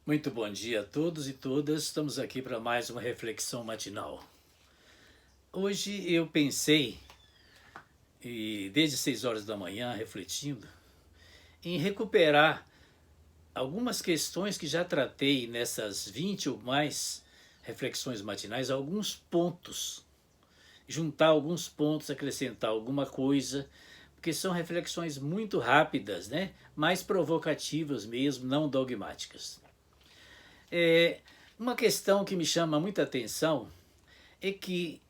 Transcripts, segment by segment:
Muito bom dia a todos e todas. Estamos aqui para mais uma reflexão matinal. Hoje eu pensei, e desde 6 horas da manhã, refletindo, em recuperar algumas questões que já tratei nessas 20 ou mais reflexões matinais, alguns pontos, juntar alguns pontos, acrescentar alguma coisa, porque são reflexões muito rápidas, né? Mais provocativas mesmo, não dogmáticas. Uma questão que me chama muita atenção é que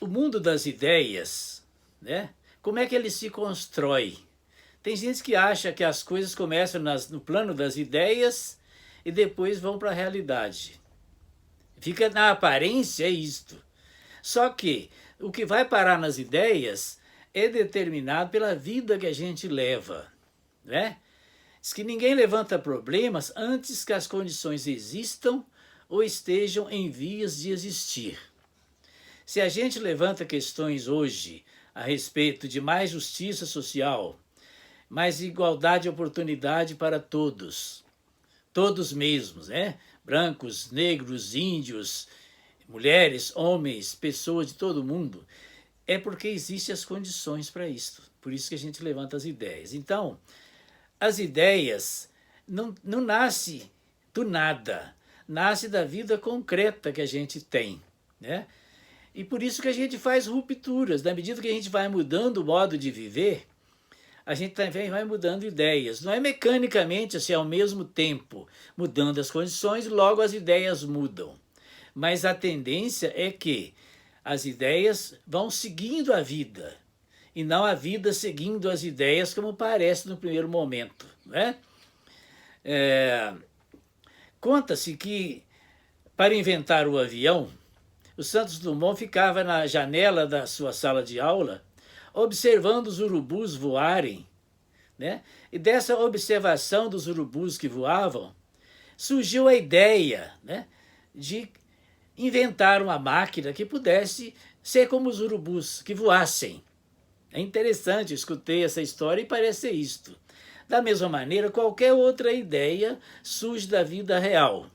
o mundo das ideias, né? Como é que ele se constrói? Tem gente que acha que as coisas começam no plano das ideias e depois vão para a realidade. Fica na aparência é isto. Só que o que vai parar nas ideias é determinado pela vida que a gente leva, né? Diz que ninguém levanta problemas antes que as condições existam ou estejam em vias de existir. Se a gente levanta questões hoje a respeito de mais justiça social, mais igualdade de oportunidade para todos, todos mesmos, né? Brancos, negros, índios, mulheres, homens, pessoas de todo mundo, é porque existem as condições para isso. Por isso que a gente levanta as ideias. Então, as ideias não nascem do nada, nasce da vida concreta que a gente tem, né? E por isso que a gente faz rupturas. Na medida que a gente vai mudando o modo de viver, a gente também vai mudando ideias. Não é mecanicamente, assim, ao mesmo tempo, mudando as condições, logo as ideias mudam. Mas a tendência é que as ideias vão seguindo a vida, e não a vida seguindo as ideias, como parece no primeiro momento, né? Conta-se que, para inventar o avião, o Santos Dumont ficava na janela da sua sala de aula, observando os urubus voarem, né? E dessa observação dos urubus que voavam, surgiu a ideia, né, de inventar uma máquina que pudesse ser como os urubus, que voassem. É interessante, eu escutei essa história e parece ser isto. Da mesma maneira, qualquer outra ideia surge da vida real.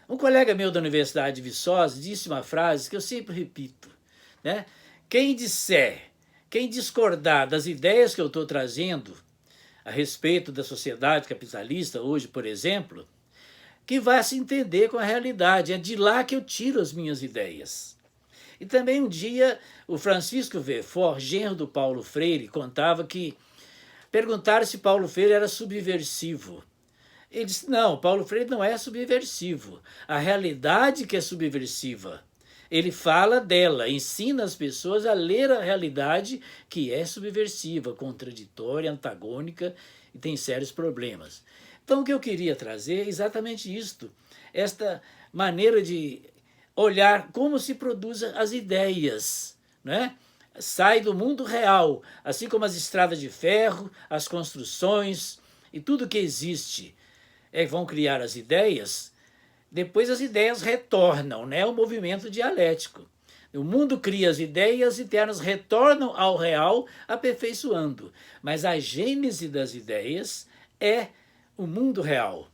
Um colega meu da Universidade de Viçosa disse uma frase que eu sempre repito, né? Quem discordar das ideias que eu estou trazendo a respeito da sociedade capitalista hoje, por exemplo, que vai se entender com a realidade. É de lá que eu tiro as minhas ideias. E também um dia o Francisco Verfort, genro do Paulo Freire, contava que perguntaram se Paulo Freire era subversivo. Ele disse, não, Paulo Freire não é subversivo. A realidade que é subversiva. Ele fala dela, ensina as pessoas a ler a realidade que é subversiva, contraditória, antagônica e tem sérios problemas. Então o que eu queria trazer é exatamente isto, esta maneira de olhar como se produzem as ideias, né? Sai do mundo real, assim como as estradas de ferro, as construções e tudo que existe vão criar as ideias, depois as ideias retornam, né? O movimento dialético. O mundo cria as ideias eternas, retornam ao real, aperfeiçoando. Mas a gênese das ideias é o mundo real,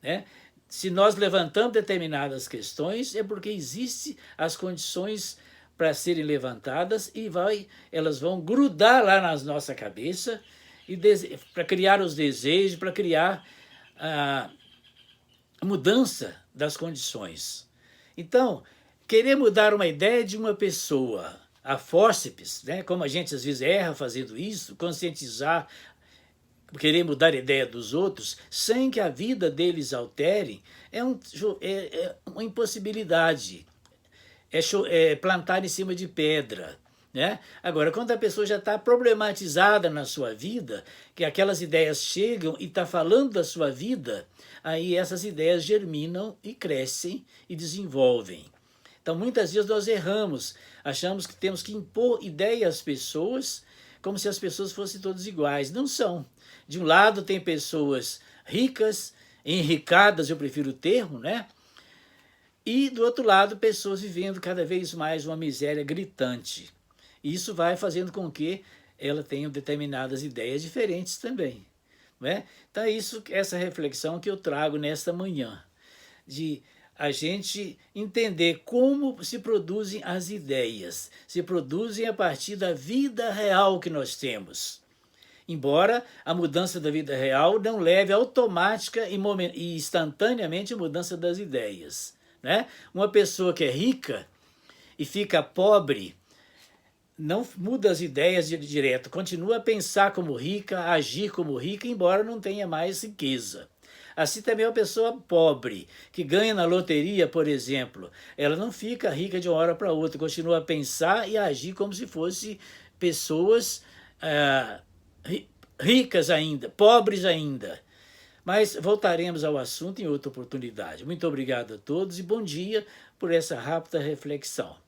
né? Se nós levantamos determinadas questões, é porque existem as condições para serem levantadas e elas vão grudar lá na nossa cabeça para criar os desejos, para criar a mudança das condições. Então, querer mudar uma ideia de uma pessoa a fórceps, né, como a gente às vezes erra fazendo isso, conscientizar, querer mudar a ideia dos outros, sem que a vida deles altere, é uma impossibilidade. É plantar em cima de pedra, né? Agora, quando a pessoa já está problematizada na sua vida, que aquelas ideias chegam e está falando da sua vida, aí essas ideias germinam e crescem e desenvolvem. Então, muitas vezes nós erramos, achamos que temos que impor ideias às pessoas como se as pessoas fossem todas iguais. Não são. De um lado tem pessoas ricas, enricadas, eu prefiro o termo, né? E do outro lado, pessoas vivendo cada vez mais uma miséria gritante. Isso vai fazendo com que ela tenha determinadas ideias diferentes também. né? Então é essa reflexão que eu trago nesta manhã, de a gente entender como se produzem as ideias, se produzem a partir da vida real que nós temos. Embora a mudança da vida real não leve automática e instantaneamente a mudança das ideias, né? Uma pessoa que é rica e fica pobre não muda as ideias direto, continua a pensar como rica, a agir como rica, embora não tenha mais riqueza. Assim também uma pessoa pobre, que ganha na loteria, por exemplo, ela não fica rica de uma hora para outra, continua a pensar e a agir como se fosse pessoas ricas ainda, pobres ainda. Mas voltaremos ao assunto em outra oportunidade. Muito obrigado a todos e bom dia por essa rápida reflexão.